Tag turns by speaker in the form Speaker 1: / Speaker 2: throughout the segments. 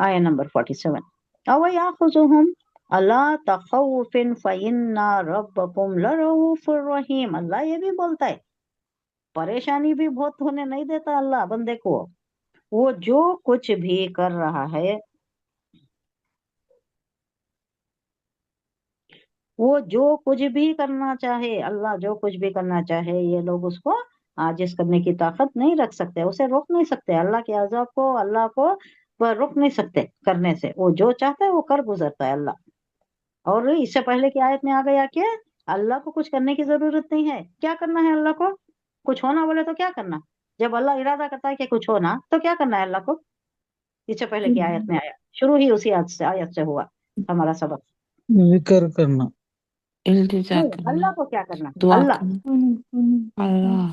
Speaker 1: آیا نمبر 47. او یاخذہم الا تخوف فإن ربکم لرؤوف الرحیم. اللہ یہ بھی بولتا ہے پریشانی بھی بہت ہونے نہیں دیتا اللہ بندے کو. وہ جو کچھ بھی کر رہا ہے، وہ جو کچھ بھی کرنا چاہے، اللہ جو کچھ بھی کرنا چاہے، یہ لوگ اس کو عاجز کرنے کی طاقت نہیں رکھ سکتے، اسے روک نہیں سکتے. اللہ کے عذاب کو، اللہ کو روک نہیں سکتے کرنے سے. وہ جو چاہتا ہے وہ کر گزرتا ہے اللہ. اور اس سے پہلے کی آیت میں آ گیا کہ اللہ کو کچھ کرنے کی ضرورت نہیں ہے. کیا کرنا ہے اللہ کو؟ کچھ ہونا بولے تو کیا کرنا؟ جب اللہ ارادہ کرتا ہے کہ کچھ ہونا تو کیا کرنا ہے اللہ کو؟ اس سے پہلے کی آیت میں آیا، شروع ہی اسی آیت سے ہوا ہمارا سبق.
Speaker 2: ذکر کرنا،
Speaker 3: التجا
Speaker 1: نہیں،
Speaker 3: کرنا،
Speaker 1: اللہ کو کیا کرنا؟
Speaker 3: دعا
Speaker 1: اللہ
Speaker 3: کرنا. اللہ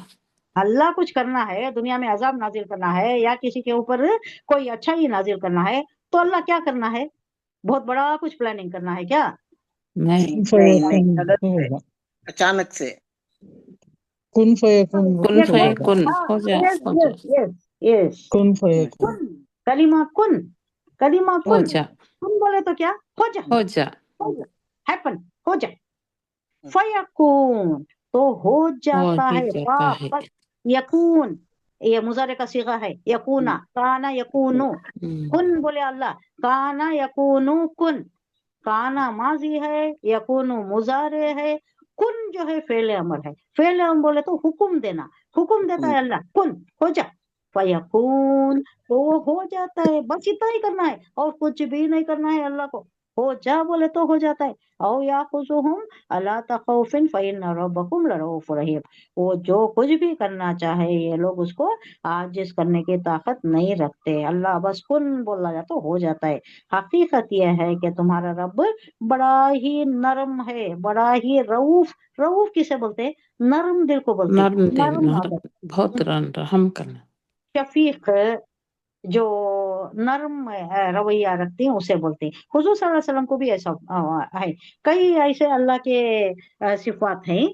Speaker 1: اللہ کچھ کرنا ہے، دنیا میں عذاب نازل کرنا ہے یا کسی کے اوپر کوئی اچھا ہی نازل کرنا ہے تو اللہ کیا کرنا ہے؟ بہت بڑا کچھ پلاننگ کرنا ہے کیا؟
Speaker 3: نہیں،
Speaker 2: فیکون
Speaker 4: سڈن سے،
Speaker 2: ہوگا،
Speaker 4: اچانک سے.
Speaker 2: کن فیکون
Speaker 3: کن
Speaker 1: یہ
Speaker 2: ہوگا،
Speaker 3: فیکن ہو جا
Speaker 1: یس
Speaker 3: ہو جا
Speaker 1: یس یس یس.
Speaker 2: کن فیکون.
Speaker 1: کن، کلمہ کن، کلمہ
Speaker 3: ہو
Speaker 1: کن.
Speaker 3: جا
Speaker 1: کن بولے تو کیا؟ ہو جا،
Speaker 3: ہو جا.
Speaker 1: ہو جا، ہیپن، ہو جا. فیکون تو ہو
Speaker 3: ہو
Speaker 1: جاتا
Speaker 3: ہی
Speaker 1: ہے.
Speaker 3: جاتا ہے.
Speaker 1: یکون یہ مضارع کا صیغہ ہے. یکونا، کانا یکونو. کن بولے اللہ، کانا یکونو کن. کانا ماضی ہے، یکونو مضارع ہے، کن جو ہے فعل امر ہے. فعل امر بولے تو حکم دینا، حکم دیتا ہے اللہ، کن ہو جا. فیکون تو وہ ہو جاتا ہے. بس اتنا ہی کرنا ہے اور کچھ بھی نہیں کرنا ہے اللہ کو. ہو جا بولے تو ہو جاتا ہے. او یاخذہم الا تخوف فإن ربکم لرؤوف رحیم. وہ جو کچھ بھی کرنا چاہے یہ لوگ اس کو عاجز کرنے کی طاقت نہیں رکھتے. اللہ بس کن بولا جاتا ہو جاتا ہے. حقیقت یہ ہے کہ تمہارا رب بڑا ہی نرم ہے، بڑا ہی رؤوف. رؤوف کسے بولتے ہیں؟ نرم دل کو بولتے ہیں،
Speaker 3: نرم دل،
Speaker 1: نرم
Speaker 3: نرم،
Speaker 1: عادت.
Speaker 3: بہت رحم کرنا.
Speaker 1: شفیق جو نرم رویہ رکھتے ہیں اسے بولتے ہیں. حضور صلی اللہ علیہ وسلم کو بھی ایسا ہے. کئی ایسے اللہ کے صفات ہیں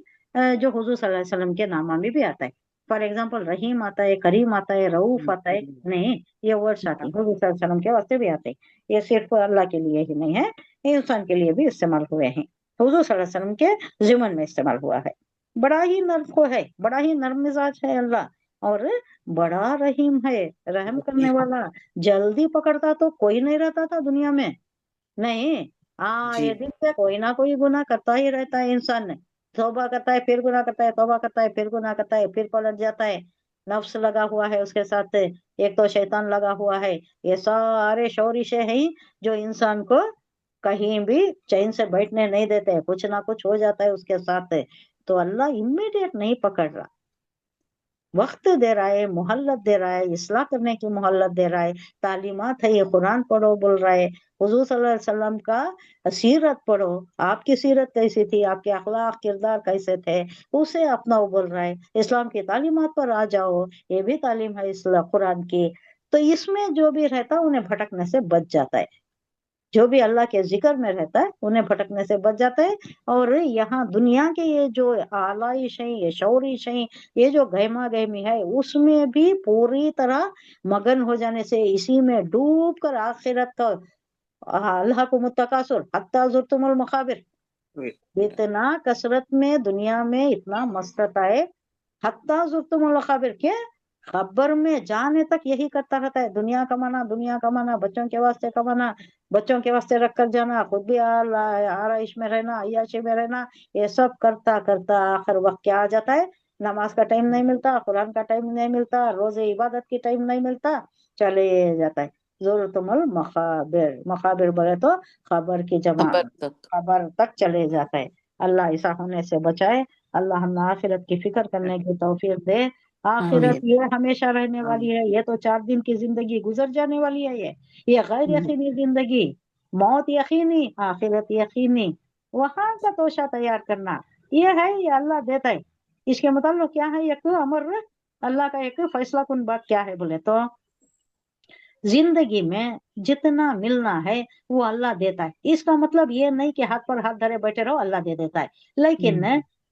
Speaker 1: جو حضور صلی اللہ علیہ وسلم کے نامہ میں بھی آتا ہے. فار ایگزامپل رحیم آتا ہے، کریم آتا ہے، رؤوف آتا ہے. نہیں، یہ ورڈس آتے ہیں حضور صلی اللہ علیہ وسلم کے واسطے بھی آتے ہیں. یہ صرف اللہ کے لیے ہی نہیں ہے، یہ انسان کے لیے بھی استعمال ہوئے ہیں. حضور صلی اللہ علیہ وسلم کے ضمن میں استعمال ہوا ہے. بڑا ہی نرم کو ہے، بڑا ہی نرم مزاج ہے اللہ، اور بڑا رحیم ہے، رحم کرنے والا. جلدی پکڑتا تو کوئی نہیں رہتا تھا دنیا میں. نہیں، یہ دن سے کوئی نہ کوئی گناہ کرتا ہی رہتا ہے انسان. توبہ کرتا ہے پھر گناہ کرتا ہے، توبہ کرتا ہے پھر گناہ کرتا ہے، پھر پلٹ جاتا ہے. نفس لگا ہوا ہے اس کے ساتھ، ایک تو شیطان لگا ہوا ہے. یہ سارے شورشیں ہیں جو انسان کو کہیں بھی چین سے بیٹھنے نہیں دیتے. کچھ نہ کچھ ہو جاتا ہے اس کے ساتھ. تو اللہ امیڈیٹ نہیں پکڑ رہا، وقت دے رہا ہے، مہلت دے رہا ہے، اصلاح کرنے کی مہلت دے رہا ہے. تعلیمات ہے، یہ قرآن پڑھو بول رہا ہے. حضور صلی اللہ علیہ وسلم کا سیرت پڑھو، آپ کی سیرت کیسی تھی، آپ کے اخلاق کردار کیسے تھے، اسے اپناؤ بول رہا ہے. اسلام کی تعلیمات پر آ جاؤ، یہ بھی تعلیم ہے اسلام قرآن کی. تو اس میں جو بھی رہتا انہیں بھٹکنے سے بچ جاتا ہے. جو بھی اللہ کے ذکر میں رہتا ہے انہیں بھٹکنے سے بچ جاتا ہے. اور یہاں دنیا کے یہ جو آلائش ہیں، یہ شورش ہیں، یہ جو گہما گہمی ہے، اس میں بھی پوری طرح مگن ہو جانے سے، اسی میں ڈوب کر آخرت کا اللہ کو متقاصر حتی زرتم المقابر، اتنا کثرت میں دنیا میں اتنا مست ہے. حتی زرتم المقابر کیا خبر میں جانے تک یہی کرتا رہتا ہے. دنیا کمانا، دنیا کمانا، بچوں کے واسطے کمانا، بچوں کے واسطے رکھ کر جانا، خود بھی آرائش میں رہنا، عیاشی میں رہنا. یہ سب کرتا کرتا آخر وقت کیا آ جاتا ہے؟ نماز کا ٹائم نہیں ملتا، قرآن کا ٹائم نہیں ملتا، روز عبادت کی ٹائم نہیں ملتا، چلے جاتا ہے. زورتم المقابر، مقابر بولے تو خبر کی جمع،
Speaker 3: خبر تک.
Speaker 1: خبر تک چلے جاتا ہے. اللہ ایسا ہونے سے بچائے. اللہ ہم آخرت کی فکر کرنے کی توفیق دے. آخرت
Speaker 3: آمین.
Speaker 1: یہ ہمیشہ رہنے والی ہے، یہ تو 4 دن کی زندگی گزر جانے والی ہے. یہ غیر یقینی زندگی، موت یقینی، آخرت یقینی. وہاں کا توشہ تیار کرنا یہ ہے، یہ اللہ دیتا ہے. اس کے متعلق کیا ہے ایک امر، اللہ کا ایک فیصلہ کن بات کیا ہے بولے تو زندگی میں جتنا ملنا ہے وہ اللہ دیتا ہے. اس کا مطلب یہ نہیں کہ ہاتھ پر ہاتھ دھرے بیٹھے رہو اللہ دے دیتا ہے، لیکن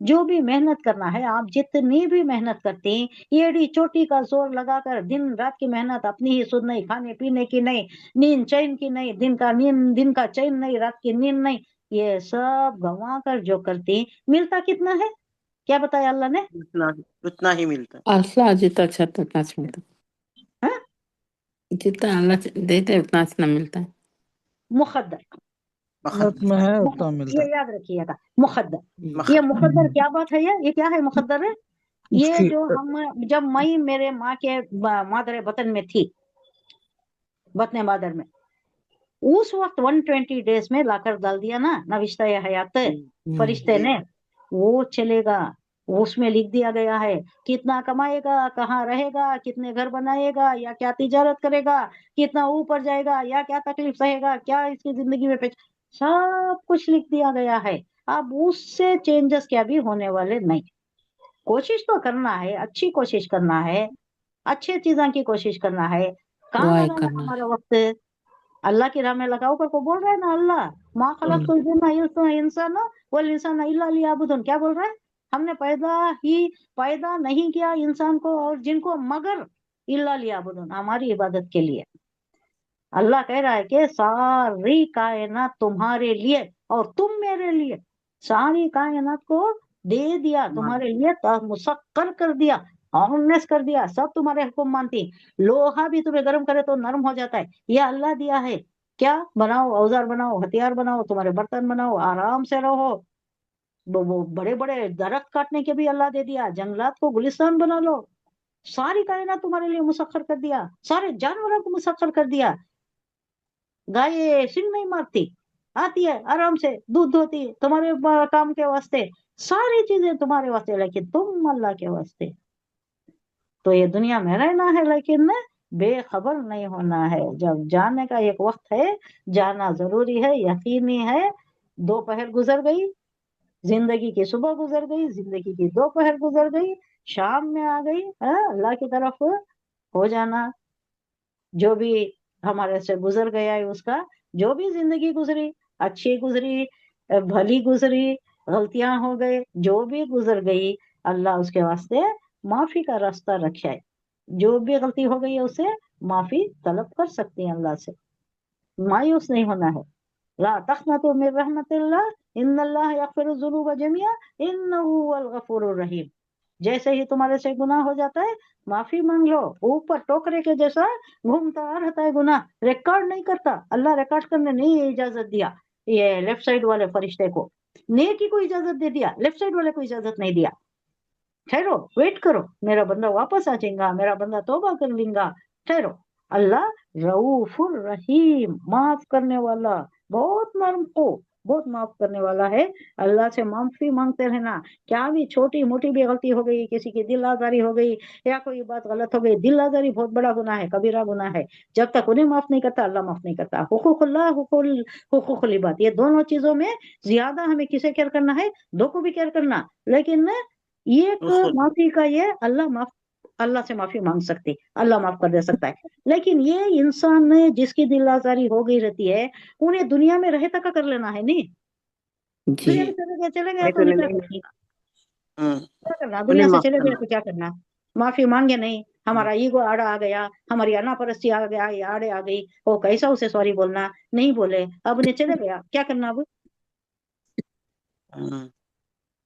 Speaker 1: जो भी मेहनत करना है, आप जितनी भी मेहनत करते हैं, एड़ी चोटी का जोर लगाकर दिन रात की मेहनत, अपनी ही सुध नहीं, खाने पीने की नहीं, नींद चैन की नहीं, दिन का चैन नहीं, रात की नींद नहीं, ये सब गंवा कर जो करते हैं, मिलता कितना है? क्या बताया अल्लाह ने?
Speaker 4: उतना ही मिलता है।
Speaker 3: अल्लाह जितना चाहता उतना मिलता है।
Speaker 1: हाँ?
Speaker 3: जितना अल्लाह देते हैं उतना ना मिलता है।
Speaker 1: मुकद्दर,
Speaker 2: किस्मत में है उतना मिलता
Speaker 1: ये
Speaker 2: है।
Speaker 1: याद रखिएगा, मुकद्दर। ये मुकद्दर क्या बात है? ये क्या है मुकद्दर है? ये
Speaker 2: उसकी
Speaker 1: जो हम, जब मैं मेरे माँ के मादर वतन में थी, वतन मादर में, उस वक्त 120 डेज में लाकर डाल दिया ना नविश्ता हयात फरिश्ते ने, वो चलेगा। उसमें लिख दिया गया है कितना कमाएगा, कहाँ रहेगा, कितने घर बनाएगा, या क्या तिजारत करेगा, कितना ऊपर जाएगा, या क्या तकलीफ सहेगा, क्या इसकी जिंदगी में सब कुछ लिख दिया गया है। अब उससे चेंजेस क्या भी होने वाले नहीं। कोशिश तो करना है, अच्छी कोशिश करना है, अच्छे चीजों की कोशिश करना है। कहाँ
Speaker 3: दुआएं
Speaker 1: लगाना
Speaker 3: करना
Speaker 1: हमारा वक्त? अल्लाह की राह में लगाओ कर को बोल रहा है ना अल्लाह, माँ खलक़तुल जिन्ना वल इंसाना इल्ला लियअबुदून। क्या बोल रहा है? हमने पैदा नहीं किया इंसान को और जिन को मगर इल्ला लियअबुदून, हमारी इबादत के लिए। अल्लाह कह रहा है कि सारी कायनात तुम्हारे लिए और तुम मेरे लिए, सारी कायनात को दे दिया तुम्हारे लिए, मुसक्कर कर दिया, ऑर्गेनाइज कर दिया, सब तुम्हारे हुक्म मानती। लोहा भी तुम्हें गर्म करे तो नरम हो जाता है, ये अल्लाह दिया है। क्या बनाओ? औजार बनाओ, हथियार बनाओ, तुम्हारे बर्तन बनाओ, आराम से रहो। वो बड़े बड़े दरख्त काटने के भी अल्लाह दे दिया, जंगलात को गुलिस्तान बना लो। सारी कायनात तुम्हारे लिए मुसक्कर कर दिया, सारे जानवरों को मुसक्कर कर दिया। गाय सिंह नहीं मारती, आती है आराम से, दूध धोती तुम्हारे काम के वास्ते, सारी चीजें तुम्हारे वास्ते, लेकिन तुम अल्लाह के वास्ते। तो ये दुनिया में रहना है, लेकिन बेखबर नहीं होना है। जब जाने का एक वक्त है, जाना जरूरी है, यकीनी है। दोपहर गुजर गई, जिंदगी की सुबह गुजर गई, जिंदगी की दोपहर गुजर गई, शाम में आ गई, अल्लाह की तरफ हो जाना। जो भी हमारे से गुजर गया है, उसका जो भी जिंदगी गुजरी, अच्छी गुजरी, भली गुजरी, गलतियां हो गए, जो भी गुजर गई, अल्लाह उसके वास्ते माफी का रास्ता रखा है। जो भी गलती हो गई है उसे माफी तलब कर सकते हैं अल्लाह से, मायूस नहीं होना है। ला तक़नतु मिन रहमतिल्लाह इन्नल्लाह यग़फिरु ज़ुनूब जमीआ इन्नहु हुवल गफूरुर रहीम। जैसे ही तुम्हारे से गुनाह हो जाता है, माफी मांग लो। ऊपर टोकरे के जैसा घूमता रहता है गुनाह, रिकॉर्ड नहीं करता। अल्लाह रिकॉर्ड करने नहीं इजाजत दिया ये लेफ्ट साइड वाले फरिश्ते को, नेकी को इजाजत दे दिया, लेफ्ट साइड वाले को इजाजत नहीं दिया। ठहरो, वेट करो, मेरा बंदा वापस आ जाएगा, मेरा बंदा तौबा कर लेगा, ठहरो। अल्लाह रऊफुर रहीम, माफ करने वाला, बहुत नरम को, बहुत माफ करने वाला है। अल्लाह से माफी मांगते रहना। क्या भी छोटी मोटी भी गलती हो गई, किसी की दिल आजारी हो गई, या कोई बात गलत हो गई, दिल आजारी बहुत बड़ा गुनाह है, कबीरा गुनाह है। जब तक उन्हें माफ नहीं करता, अल्लाह माफ नहीं करता। हुकूकुल्लाह, हुकूकुल इबाद, ये दोनों चीजों में ज्यादा हमें किसे केयर करना है? दो को भी केयर करना। लेकिन ये माफी का ये अल्लाह से माफी मांग सकते, अल्लाह माफ कर दे सकता है। लेकिन ये इंसान ने जिसकी दिल आजारी हो गई रहती है, उन्हें दुनिया में रहे तक कर लेना है। नहीं, दुनिया में चले गए तो क्या करना? दुनिया से चले गए तो क्या करना? माफी मांगे नहीं, हमारा ईगो आड़ा आ गया, हमारी अनापरस्ती आ गया, ये आड़े आ गई, वो कैसा उसे सॉरी बोलना, नहीं बोले, अब उन्हें चले गया, क्या करना? अब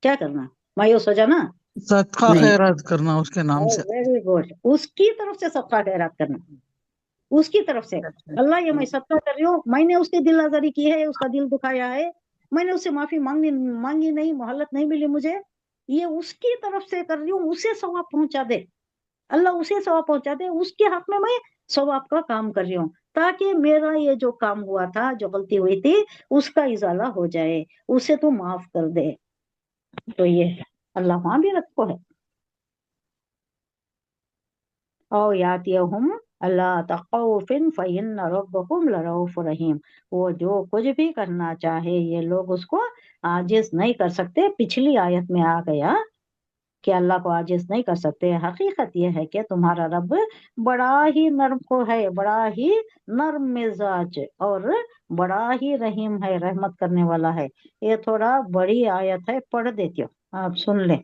Speaker 1: क्या करना? मायूस हो जाना?
Speaker 2: सदका खैरात करना उसके नाम से।
Speaker 1: वेरी गुड, उसकी तरफ से सदका खैरात करना, उसकी तरफ से। अल्लाह ये मैं सदका कर रही हूँ, मैंने उसकी दिल आजारी की है, उसका दिल दुखाया है, मैंने उससे माफी मांगी नहीं, मोहलत नहीं मिली मुझे, ये उसकी तरफ से कर रही हूँ, उसे सवाब पहुंचा दे, अल्लाह उसे सवाब पहुंचा दे, उसके हक में मैं सवाब का काम कर रही हूँ, ताकि मेरा ये जो काम हुआ था, जो गलती हुई थी, उसका इजाला हो जाए, उसे तू माफ कर दे। तो ये अल्लाह वहां भी रखो है। और यातियहुम अल्लाह तखौफिन फइन्न रब्बकुम लरऊफुर रहीम। वो जो कुछ भी करना चाहे, ये लोग उसको आजिज नहीं कर सकते। पिछली आयत में आ गया कि अल्लाह को आजिज नहीं कर सकते। हकीकत यह है कि तुम्हारा रब बड़ा ही नर्म को है, बड़ा ही नर्म मिजाज और बड़ा ही रहीम है, रहमत करने वाला है। ये थोड़ा बड़ी आयत है, पढ़ देती हो। آپ سن لیں